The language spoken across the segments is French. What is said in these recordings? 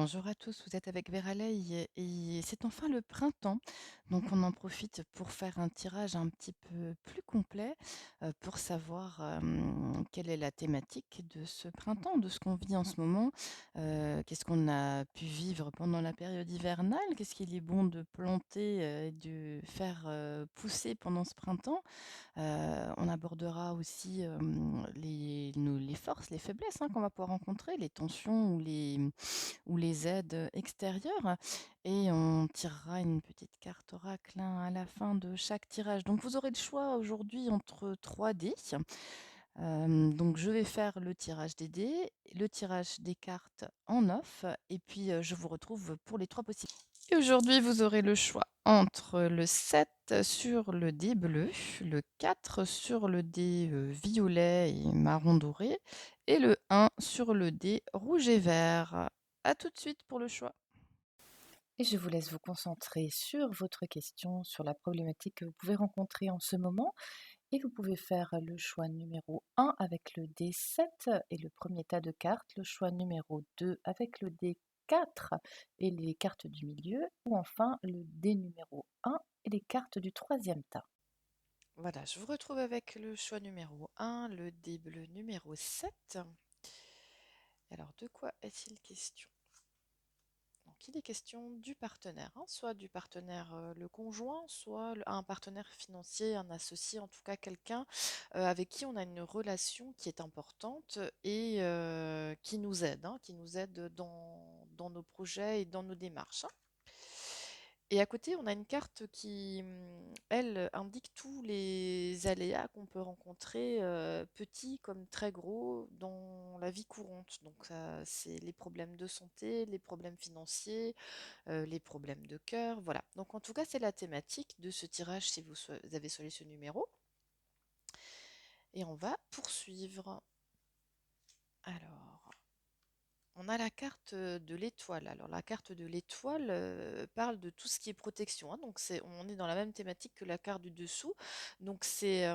Bonjour à tous, vous êtes avec Veraleï et c'est enfin le printemps, donc on en profite pour faire un tirage un petit peu plus complet pour savoir quelle est la thématique de ce printemps, de ce qu'on vit en ce moment, qu'est-ce qu'on a pu vivre pendant la période hivernale, qu'est-ce qu'il est bon de planter et de faire pousser pendant ce printemps. On abordera aussi les forces, les faiblesses qu'on va pouvoir rencontrer, les tensions ou les aides extérieures et on tirera une petite carte oracle à la fin de chaque tirage. Donc vous aurez le choix aujourd'hui entre 3 dés. Donc je vais faire le tirage des dés, le tirage des cartes en off et puis je vous retrouve pour les 3 possibles. Et aujourd'hui, vous aurez le choix entre le 7 sur le dé bleu, le 4 sur le dé violet et marron doré et le 1 sur le dé rouge et vert. À tout de suite pour le choix. Et je vous laisse vous concentrer sur votre question, sur la problématique que vous pouvez rencontrer en ce moment. Et vous pouvez faire le choix numéro 1 avec le D7 et le premier tas de cartes, le choix numéro 2 avec le D4 et les cartes du milieu, ou enfin le D numéro 1 et les cartes du troisième tas. Voilà, je vous retrouve avec le choix numéro 1, le dé bleu numéro 7. Alors, de quoi est-il question? Donc, il est question du partenaire, soit du partenaire le conjoint, soit un partenaire financier, un associé, en tout cas quelqu'un avec qui on a une relation qui est importante et qui nous aide dans nos projets et dans nos démarches. Et à côté, on a une carte qui, elle, indique tous les aléas qu'on peut rencontrer, petits comme très gros, dans la vie courante. Donc, c'est les problèmes de santé, les problèmes financiers, les problèmes de cœur, voilà. Donc, en tout cas, c'est la thématique de ce tirage si vous avez choisi ce numéro. Et on va poursuivre. Alors. On a la carte de l'étoile. Alors la carte de l'étoile parle de tout ce qui est protection, donc on est dans la même thématique que la carte du dessous. Donc c'est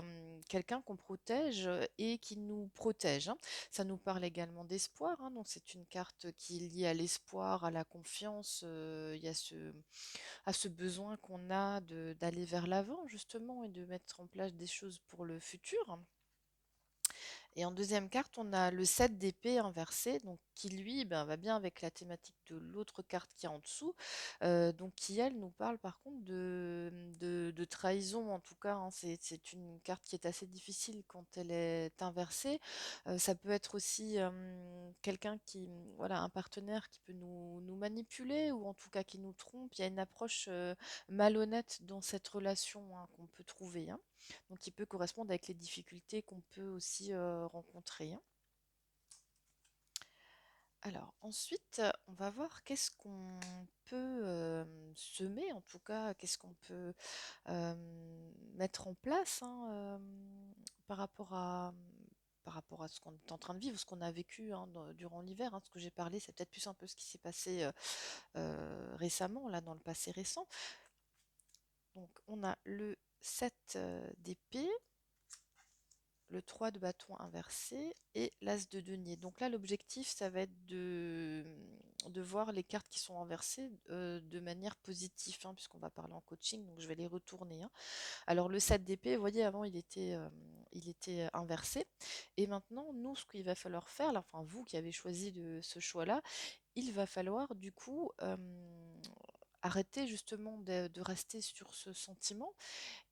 quelqu'un qu'on protège et qui nous protège. Ça nous parle également d'espoir. Donc c'est une carte qui est liée à l'espoir, à la confiance. Il y a à ce besoin qu'on a d'aller vers l'avant justement et de mettre en place des choses pour le futur. Et en deuxième carte, on a le 7 d'épée inversé, donc qui lui va bien avec la thématique de l'autre carte qui est en dessous, donc qui elle nous parle par contre de trahison en tout cas, c'est une carte qui est assez difficile quand elle est inversée. Ça peut être aussi quelqu'un qui, voilà, un partenaire qui peut nous manipuler ou en tout cas qui nous trompe. Il y a une approche malhonnête dans cette relation qu'on peut trouver. Donc qui peut correspondre avec les difficultés qu'on peut aussi rencontrer. Alors ensuite, on va voir qu'est-ce qu'on peut semer, en tout cas, qu'est-ce qu'on peut mettre en place par rapport à, par rapport à ce qu'on est en train de vivre, ce qu'on a vécu durant l'hiver. Ce que j'ai parlé, c'est peut-être plus un peu ce qui s'est passé récemment, là, dans le passé récent. Donc on a le 7 d'épée, le 3 de bâton inversé et l'as de denier. Donc là, l'objectif, ça va être de voir les cartes qui sont inversées de manière positive, puisqu'on va parler en coaching, donc je vais les retourner. Alors le 7 d'épée, vous voyez, avant, il était inversé. Et maintenant, nous, ce qu'il va falloir faire, là, enfin vous qui avez choisi ce choix-là, il va falloir du coup arrêter justement de rester sur ce sentiment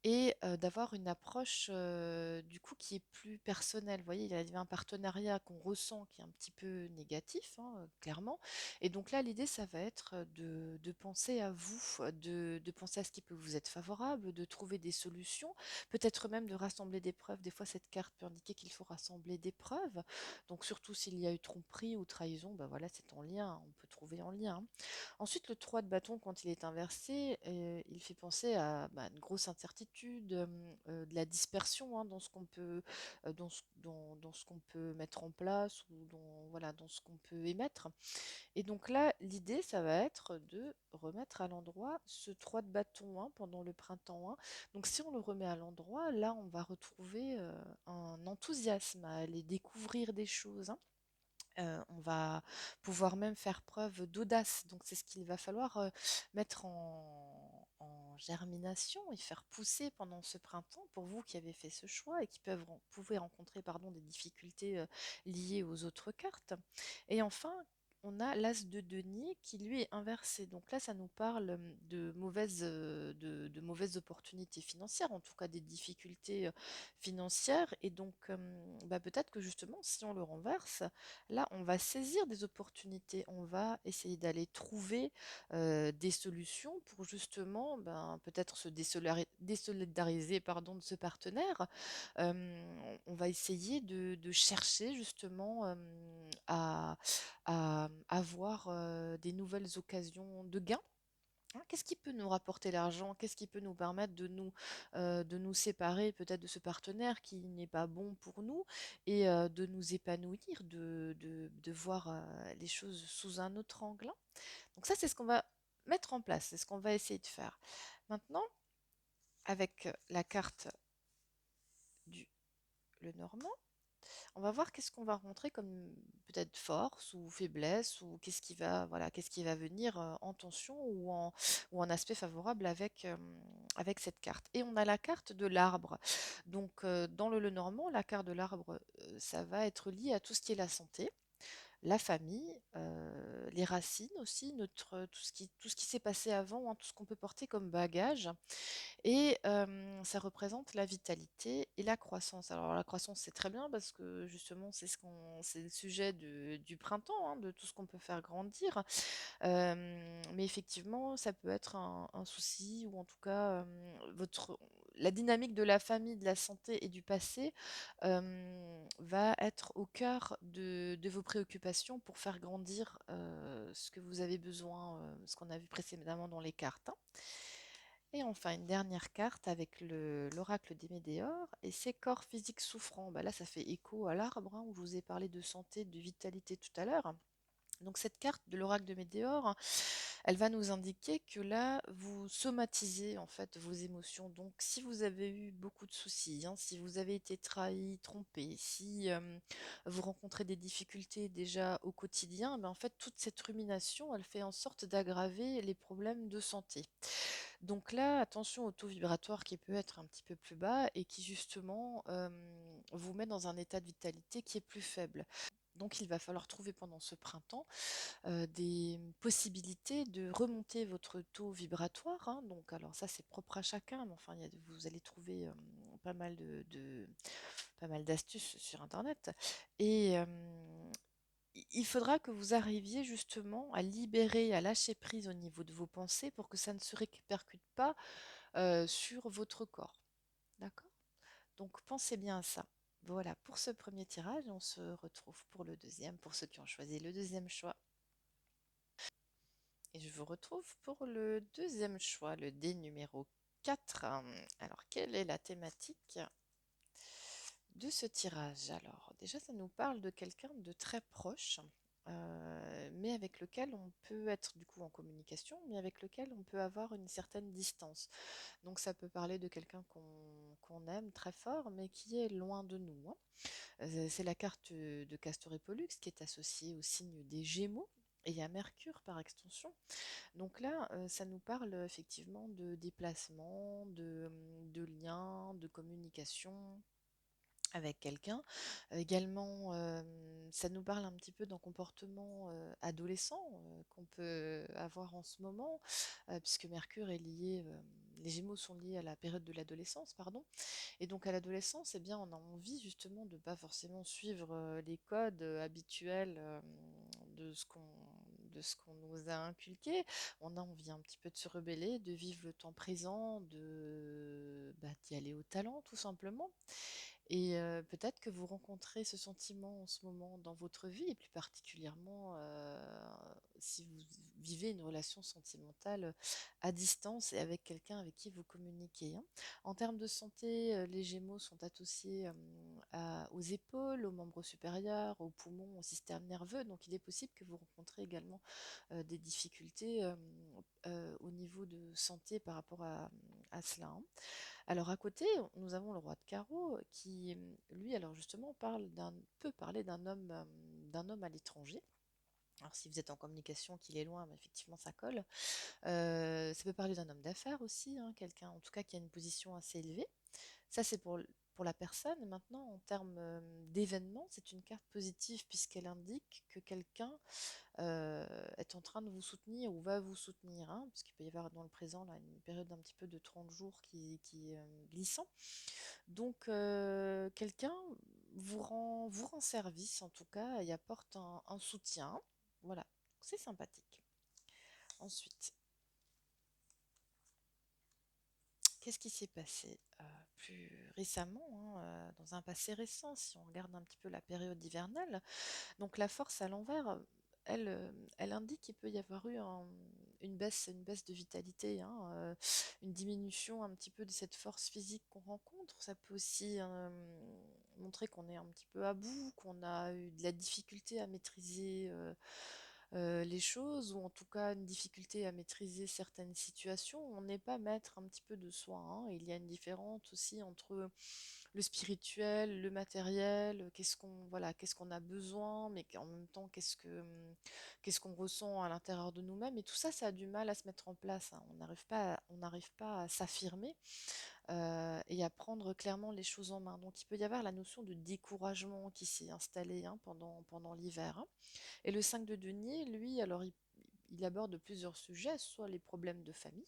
et d'avoir une approche, du coup, qui est plus personnelle. Vous voyez, il y avait un partenariat qu'on ressent qui est un petit peu négatif, clairement. Et donc là, l'idée, ça va être de penser à vous, de penser à ce qui peut vous être favorable, de trouver des solutions, peut-être même de rassembler des preuves. Des fois, cette carte peut indiquer qu'il faut rassembler des preuves. Donc surtout s'il y a eu tromperie ou trahison, ben voilà, c'est en lien, on peut trouver en lien. Ensuite, le 3 de bâton, quand il est inversé, il fait penser à une grosse incertitude, de la dispersion dans ce qu'on peut, dans ce qu'on peut mettre en place ou voilà, dans ce qu'on peut émettre. Et donc là, l'idée, ça va être de remettre à l'endroit ce 3 de bâton pendant le printemps. Donc si on le remet à l'endroit, là, on va retrouver un enthousiasme à aller découvrir des choses. On va pouvoir même faire preuve d'audace. Donc c'est ce qu'il va falloir mettre en germination et faire pousser pendant ce printemps pour vous qui avez fait ce choix et qui pouvez rencontrer pardon, des difficultés liées aux autres cartes. Et enfin, on a l'as de denier qui lui est inversé. Donc là, ça nous parle de mauvaises opportunités financières, en tout cas des difficultés financières. Et donc, bah, peut-être que justement, si on le renverse, là, on va saisir des opportunités, on va essayer d'aller trouver des solutions pour justement ben, peut-être se désolidariser pardon, de ce partenaire. On va essayer de chercher justement à avoir des nouvelles occasions de gains. Hein, qu'est-ce qui peut nous rapporter l'argent? Qu'est-ce qui peut nous permettre de nous séparer peut-être de ce partenaire qui n'est pas bon pour nous et de nous épanouir, de voir les choses sous un autre angle, hein. Donc ça, c'est ce qu'on va mettre en place, c'est ce qu'on va essayer de faire. Maintenant, avec la carte du le Normand, on va voir qu'est-ce qu'on va rencontrer comme peut-être force ou faiblesse ou qu'est-ce qui va venir en tension ou en aspect favorable avec cette carte. Et on a la carte de l'arbre. Donc dans le Lenormand, la carte de l'arbre, ça va être lié à tout ce qui est la santé, la famille, les racines aussi, tout ce qui s'est passé avant, hein, tout ce qu'on peut porter comme bagage. Et ça représente la vitalité et la croissance. Alors la croissance, c'est très bien parce que justement, c'est le sujet du printemps, hein, de tout ce qu'on peut faire grandir. Mais effectivement, ça peut être un souci ou en tout cas, la dynamique de la famille, de la santé et du passé va être au cœur de vos préoccupations pour faire grandir ce que vous avez besoin, ce qu'on a vu précédemment dans les cartes, hein. Et enfin, une dernière carte avec l'oracle des Médéors et ses corps physiques souffrants. Bah là, ça fait écho à l'arbre, hein, où je vous ai parlé de santé, de vitalité tout à l'heure. Donc cette carte de l'oracle de Médéor, elle va nous indiquer que là, vous somatisez en fait vos émotions. Donc si vous avez eu beaucoup de soucis, hein, si vous avez été trahi, trompé, si vous rencontrez des difficultés déjà au quotidien, ben en fait toute cette rumination, elle fait en sorte d'aggraver les problèmes de santé. Donc là, attention au taux vibratoire qui peut être un petit peu plus bas et qui justement vous met dans un état de vitalité qui est plus faible. Donc il va falloir trouver pendant ce printemps des possibilités de remonter votre taux vibratoire, hein. Donc alors ça c'est propre à chacun, mais enfin vous allez trouver pas mal pas mal d'astuces sur internet. Et il faudra que vous arriviez justement à libérer, à lâcher prise au niveau de vos pensées pour que ça ne se répercute pas sur votre corps. D'accord? Donc pensez bien à ça. Voilà pour ce premier tirage. On se retrouve pour le deuxième, pour ceux qui ont choisi le deuxième choix. Et je vous retrouve pour le deuxième choix, le dé numéro 4. Alors, quelle est la thématique de ce tirage? Alors, déjà, ça nous parle de quelqu'un de très proche, mais avec lequel on peut être du coup en communication, mais avec lequel on peut avoir une certaine distance. Donc, ça peut parler de quelqu'un qu'on aime très fort, mais qui est loin de nous, hein. C'est la carte de Castor et Pollux qui est associée au signe des Gémeaux et à Mercure par extension. Donc là, ça nous parle effectivement de déplacement, de liens, de communication avec quelqu'un. Également, ça nous parle un petit peu d'un comportement adolescent qu'on peut avoir en ce moment, puisque Mercure est lié, les Gémeaux sont liés à la période de l'adolescence, pardon. Et donc à l'adolescence, eh bien, on a envie justement de pas forcément suivre les codes habituels de ce qu'on nous a inculqué. On a envie un petit peu de se rebeller, de vivre le temps présent, d'y aller au talent tout simplement. Et peut-être que vous rencontrez ce sentiment en ce moment dans votre vie, et plus particulièrement si vous vivez une relation sentimentale à distance et avec quelqu'un avec qui vous communiquez, hein. En termes de santé, les Gémeaux sont associés aux épaules, aux membres supérieurs, aux poumons, au système nerveux. Donc il est possible que vous rencontrez également des difficultés au niveau de santé par rapport à cela, hein. Alors à côté, nous avons le roi de carreau qui, lui, alors justement, peut parler d'un homme d'un homme à l'étranger. Alors si vous êtes en communication, qu'il est loin, mais effectivement ça colle. Ça peut parler d'un homme d'affaires aussi, hein, quelqu'un en tout cas qui a une position assez élevée. Ça c'est pour la personne. Maintenant, en termes d'événements, c'est une carte positive puisqu'elle indique que quelqu'un est en train de vous soutenir ou va vous soutenir, hein, parce qu'il peut y avoir dans le présent là, une période d'un petit peu de 30 jours qui est glissant. Donc quelqu'un vous rend service en tout cas et apporte un soutien. Voilà, c'est sympathique. Ensuite, qu'est-ce qui s'est passé plus récemment, hein, dans un passé récent, si on regarde un petit peu la période hivernale? Donc la force à l'envers, elle, elle indique qu'il peut y avoir eu une baisse de vitalité, hein, une diminution un petit peu de cette force physique qu'on rencontre. Ça peut aussi montrer qu'on est un petit peu à bout, qu'on a eu de la difficulté à maîtriser les choses, ou en tout cas une difficulté à maîtriser certaines situations. On n'est pas maître un petit peu de soi, hein. Il y a une différence aussi entre le spirituel, le matériel, qu'est-ce qu'on a besoin, mais en même temps qu'est-ce qu'on ressent à l'intérieur de nous-mêmes. Et tout ça, ça a du mal à se mettre en place, hein. On n'arrive pas à s'affirmer et à prendre clairement les choses en main. Donc il peut y avoir la notion de découragement qui s'est installée, hein, pendant l'hiver, hein. Et le 5 de denier, lui, alors il aborde plusieurs sujets, soit les problèmes de famille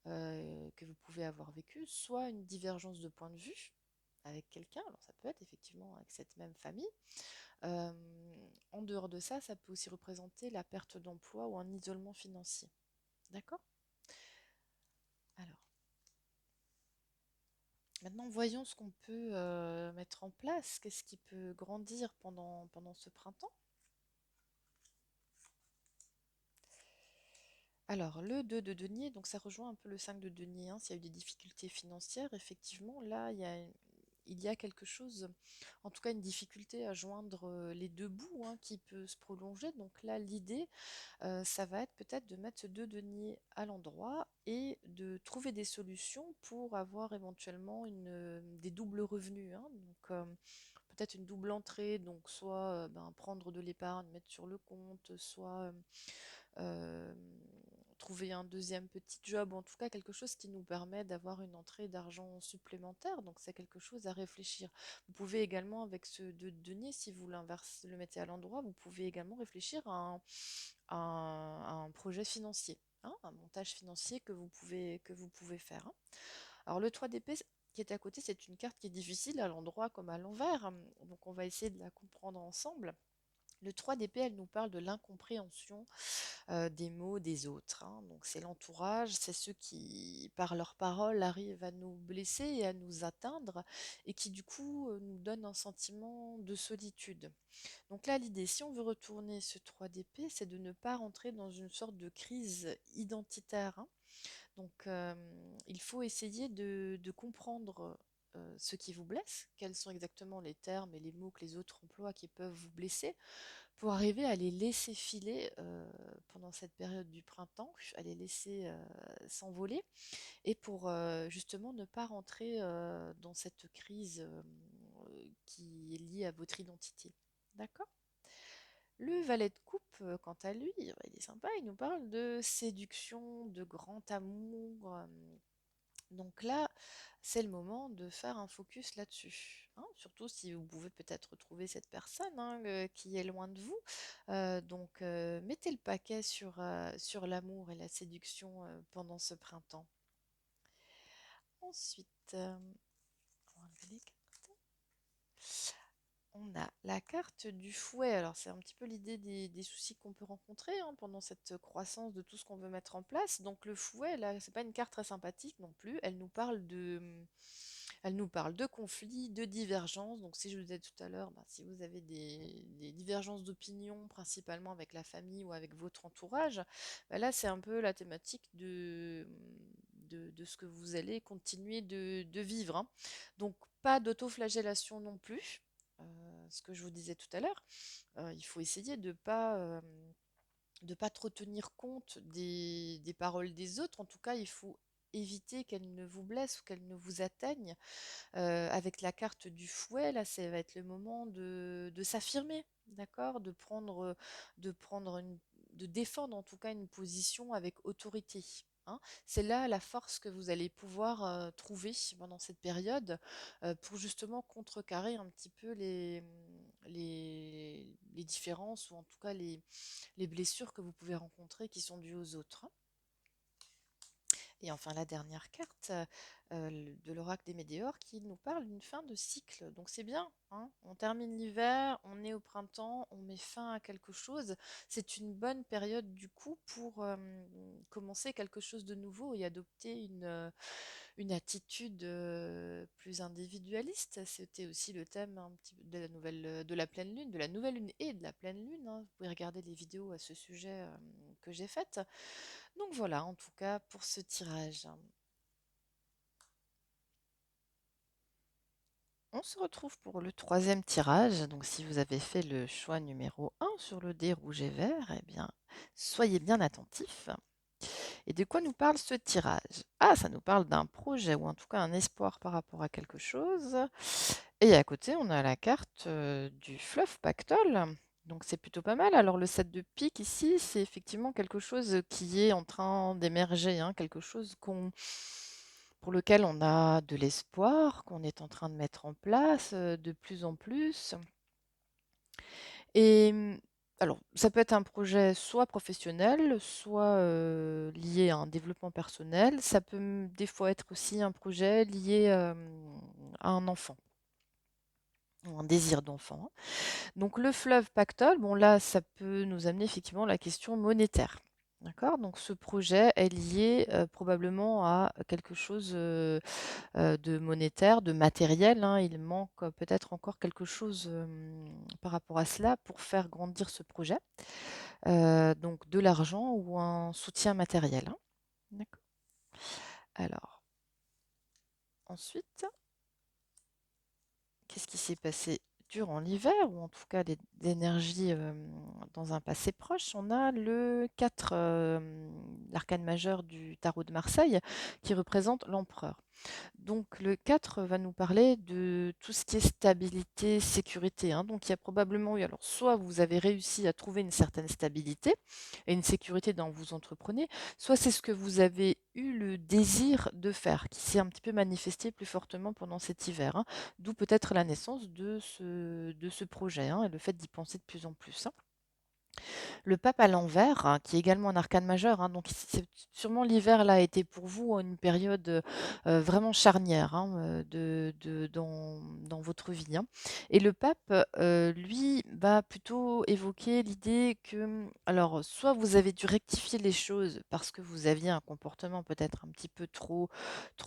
que vous pouvez avoir vécu, soit une divergence de point de vue avec quelqu'un, alors ça peut être effectivement avec cette même famille. Euh, En dehors de ça, ça peut aussi représenter la perte d'emploi ou un isolement financier. D'accord? Alors, maintenant, voyons ce qu'on peut mettre en place. Qu'est-ce qui peut grandir pendant ce printemps? Alors, le 2 de denier, donc ça rejoint un peu le 5 de denier, hein, s'il y a eu des difficultés financières, effectivement, là, il y a quelque chose, en tout cas une difficulté à joindre les deux bouts, hein, qui peut se prolonger. Donc là, l'idée, ça va être peut-être de mettre ce 2 denier à l'endroit et de trouver des solutions pour avoir éventuellement des doubles revenus, hein. Donc, peut-être une double entrée, donc soit prendre de l'épargne, mettre sur le compte, soit euh, trouver un deuxième petit job, en tout cas quelque chose qui nous permet d'avoir une entrée d'argent supplémentaire. Donc c'est quelque chose à réfléchir. Vous pouvez également, avec ce de denier, si vous le mettez à l'endroit, vous pouvez également réfléchir à un projet financier, hein, un montage financier que vous pouvez faire, hein. Alors le 3 d'épée qui est à côté, c'est une carte qui est difficile à l'endroit comme à l'envers, donc on va essayer de la comprendre ensemble. Le 3 d'épée, elle nous parle de l'incompréhension des mots des autres, hein. Donc c'est l'entourage, c'est ceux qui, par leurs paroles, arrivent à nous blesser et à nous atteindre, et qui du coup nous donnent un sentiment de solitude. Donc là, l'idée, si on veut retourner ce 3 d'épée, c'est de ne pas rentrer dans une sorte de crise identitaire, hein. Donc il faut essayer de comprendre ce qui vous blesse, quels sont exactement les termes et les mots que les autres emploient qui peuvent vous blesser, pour arriver à les laisser filer pendant cette période du printemps, à les laisser s'envoler, et pour justement ne pas rentrer dans cette crise qui est liée à votre identité. D'accord? Le valet de coupe, quant à lui, il est sympa, il nous parle de séduction, de grand amour. Donc là, c'est le moment de faire un focus là-dessus, hein. Surtout si vous pouvez peut-être retrouver cette personne, hein, qui est loin de vous. Donc mettez le paquet sur l'amour et la séduction pendant ce printemps. Ensuite, on va enlever les cartes. On a la carte du fouet. Alors, c'est un petit peu l'idée des soucis qu'on peut rencontrer, hein, pendant cette croissance de tout ce qu'on veut mettre en place. Donc, le fouet, là, c'est pas une carte très sympathique non plus. Elle nous parle de conflits, de divergences. Donc, si je vous disais tout à l'heure, si vous avez des divergences d'opinion, principalement avec la famille ou avec votre entourage, là, c'est un peu la thématique de ce que vous allez continuer de vivre, hein. Donc, pas d'autoflagellation non plus, ce que je vous disais tout à l'heure. Il faut essayer de pas trop tenir compte des paroles des autres. En tout cas, il faut éviter qu'elle ne vous blesse ou qu'elle ne vous atteigne. Avec la carte du fouet, là, ça va être le moment de s'affirmer, d'accord? De défendre en tout cas une position avec autorité, hein. C'est là la force que vous allez pouvoir trouver pendant cette période pour justement contrecarrer un petit peu les différences ou en tout cas les blessures que vous pouvez rencontrer qui sont dues aux autres, hein. Et enfin, la dernière carte de l'oracle des Météores qui nous parle d'une fin de cycle. Donc c'est bien, hein. On termine l'hiver, on est au printemps, on met fin à quelque chose. C'est une bonne période du coup pour commencer quelque chose de nouveau et adopter une attitude plus individualiste. C'était aussi le thème un petit peu de la de la pleine lune, de la nouvelle lune et de la pleine lune, hein. Vous pouvez regarder les vidéos à ce sujet que j'ai faites. Donc voilà, en tout cas pour ce tirage. On se retrouve pour le troisième tirage. Donc si vous avez fait le choix numéro un sur le dé rouge et vert, eh bien, soyez bien attentifs. Et de quoi nous parle ce tirage? Ah, ça nous parle d'un projet ou en tout cas un espoir par rapport à quelque chose. Et à côté, on a la carte du fleuve pactole. Donc c'est plutôt pas mal. Alors le 7 de pique ici, c'est effectivement quelque chose qui est en train d'émerger, hein, quelque chose pour lequel on a de l'espoir, qu'on est en train de mettre en place de plus en plus. Et alors, ça peut être un projet soit professionnel, soit lié à un développement personnel. Ça peut des fois être aussi un projet lié à un enfant, ou un désir d'enfant. Donc le fleuve pactole, bon là, ça peut nous amener effectivement à la question monétaire. D'accord? Donc ce projet est lié probablement à quelque chose de monétaire, de matériel, hein. Il manque peut-être encore quelque chose par rapport à cela pour faire grandir ce projet. Donc de l'argent ou un soutien matériel, hein. D'accord. Alors, ensuite, qu'est-ce qui s'est passé durant l'hiver, ou en tout cas l'énergie dans un passé proche? On a le 4, l'arcane majeur du tarot de Marseille, qui représente l'empereur. Donc le 4 va nous parler de tout ce qui est stabilité, sécurité, hein. Donc il y a probablement eu, alors soit vous avez réussi à trouver une certaine stabilité et une sécurité dans vous entreprenez, soit c'est ce que vous avez eu le désir de faire, qui s'est un petit peu manifesté plus fortement pendant cet hiver, hein. D'où peut-être la naissance de ce projet, hein, et le fait d'y penser de plus en plus, hein. Le pape à l'envers, hein, qui est également un arcane majeur, hein, donc sûrement l'hiver là a été pour vous une période vraiment charnière, hein, dans votre vie, hein. Et le pape, lui, va plutôt évoquer l'idée que, alors, soit vous avez dû rectifier les choses parce que vous aviez un comportement peut-être un petit peu trop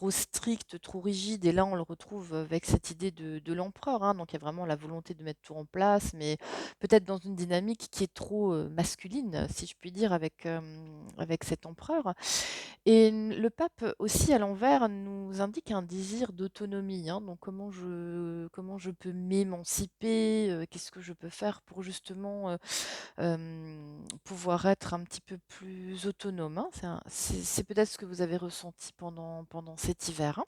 strict, trop rigide, et là on le retrouve avec cette idée de l'empereur, hein, donc il y a vraiment la volonté de mettre tout en place, mais peut-être dans une dynamique qui est trop masculine, si je puis dire, avec cet empereur. Et le pape aussi à l'envers nous indique un désir d'autonomie, hein. Donc comment je peux m'émanciper, qu'est-ce que je peux faire pour justement pouvoir être un petit peu plus autonome, hein. C'est peut-être ce que vous avez ressenti pendant cet hiver, hein.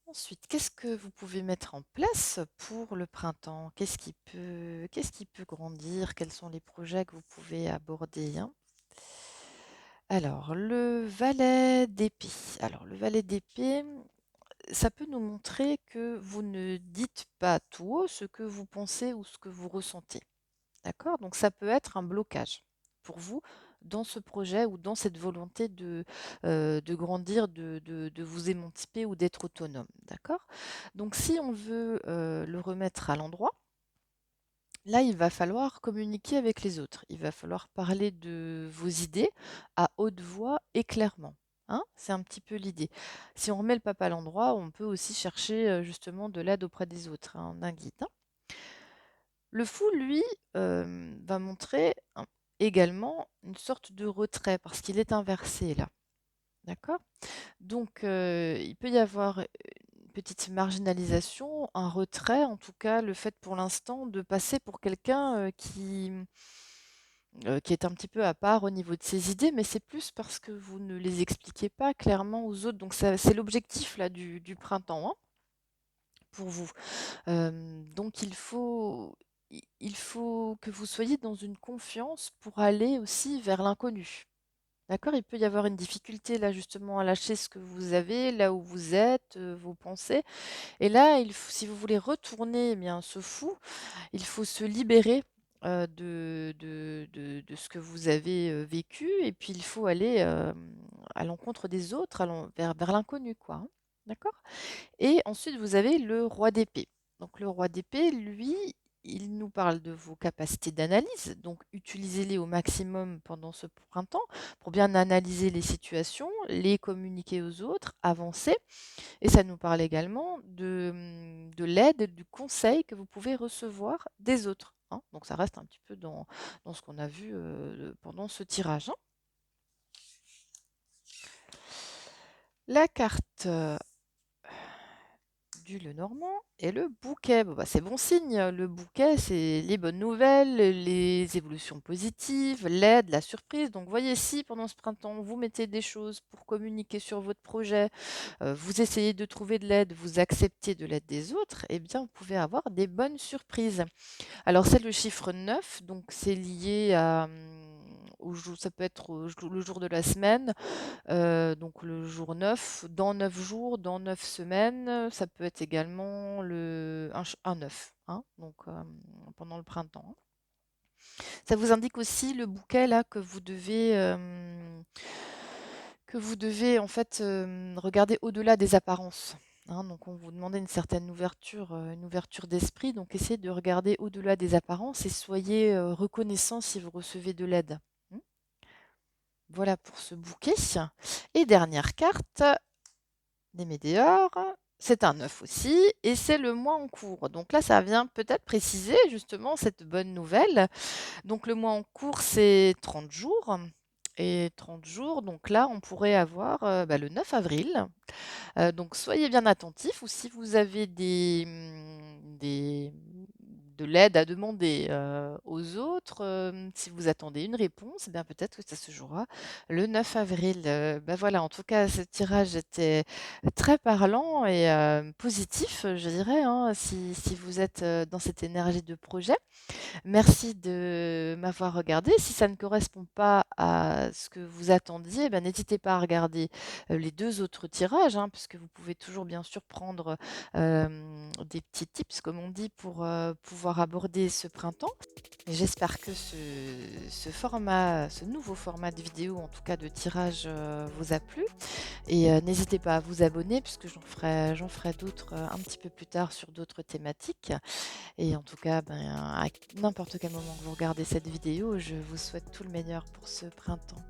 Ensuite, qu'est-ce que vous pouvez mettre en place pour le printemps? Qu'est-ce qui peut grandir? Quels sont les projets que vous pouvez aborder, hein? Alors, le valet d'épée. Alors, le valet d'épée, ça peut nous montrer que vous ne dites pas tout haut ce que vous pensez ou ce que vous ressentez. D'accord? Donc ça peut être un blocage pour vous dans ce projet ou dans cette volonté de grandir, de vous émanciper ou d'être autonome. D'accord? Donc si on veut le remettre à l'endroit, là, il va falloir communiquer avec les autres. Il va falloir parler de vos idées à haute voix et clairement, hein. C'est un petit peu l'idée. Si on remet le papa à l'endroit, on peut aussi chercher justement de l'aide auprès des autres, hein, d'un guide, hein. Le fou, lui, va montrer également une sorte de retrait parce qu'il est inversé là. D'accord? Donc, il peut y avoir une petite marginalisation, un retrait, en tout cas, le fait pour l'instant de passer pour quelqu'un qui est un petit peu à part au niveau de ses idées, mais c'est plus parce que vous ne les expliquez pas clairement aux autres. Donc ça, c'est l'objectif là du printemps, hein, pour vous. Donc il faut que vous soyez dans une confiance pour aller aussi vers l'inconnu. D'accord? Il peut y avoir une difficulté là justement à lâcher ce que vous avez, là où vous êtes, vos pensées. Et là, si vous voulez retourner, eh bien, ce fou, il faut se libérer de ce que vous avez vécu, et puis il faut aller à l'encontre des autres, vers l'inconnu, quoi, hein. D'accord? Et ensuite, vous avez le roi d'épée. Donc le roi d'épée, lui, il nous parle de vos capacités d'analyse. Donc utilisez-les au maximum pendant ce printemps pour bien analyser les situations, les communiquer aux autres, avancer. Et ça nous parle également de l'aide, du conseil que vous pouvez recevoir des autres, hein. Donc ça reste un petit peu dans ce qu'on a vu pendant ce tirage, hein. La carte du Lenormand et le bouquet. Bon, bah, c'est bon signe. Le bouquet, c'est les bonnes nouvelles, les évolutions positives, l'aide, la surprise. Donc, voyez, si pendant ce printemps, vous mettez des choses pour communiquer sur votre projet, vous essayez de trouver de l'aide, vous acceptez de l'aide des autres, eh bien, vous pouvez avoir des bonnes surprises. Alors, c'est le chiffre 9, donc c'est lié au jour, ça peut être le jour de la semaine, donc le jour 9, dans 9 jours, dans 9 semaines, ça peut être également un 9, hein, donc pendant le printemps, hein. Ça vous indique aussi le bouquet là que vous devez en fait regarder au-delà des apparences, hein. Donc on vous demandait une certaine une ouverture d'esprit. Donc essayez de regarder au-delà des apparences et soyez reconnaissant si vous recevez de l'aide, hein. Voilà pour ce bouquet. Et dernière carte, des météores. C'est un 9 aussi, et c'est le mois en cours. Donc là, ça vient peut-être préciser justement cette bonne nouvelle. Donc le mois en cours, c'est 30 jours. Et 30 jours, donc là, on pourrait avoir bah, le 9 avril. Donc soyez bien attentifs, ou si vous avez de l'aide à demander aux autres, si vous attendez une réponse, eh bien peut-être que ça se jouera le 9 avril. Bah voilà, en tout cas, ce tirage était très parlant et positif, je dirais, hein, si vous êtes dans cette énergie de projet. Merci de m'avoir regardé. Si ça ne correspond pas à ce que vous attendiez, ben, n'hésitez pas à regarder les 2 autres tirages, hein, puisque vous pouvez toujours bien sûr prendre des petits tips, comme on dit, pour pouvoir aborder ce printemps. Et j'espère que ce nouveau format de vidéo, en tout cas de tirage, vous a plu. Et n'hésitez pas à vous abonner, puisque j'en ferai d'autres un petit peu plus tard sur d'autres thématiques. Et en tout cas, ben, à n'importe quel moment que vous regardez cette vidéo, je vous souhaite tout le meilleur pour ce printemps.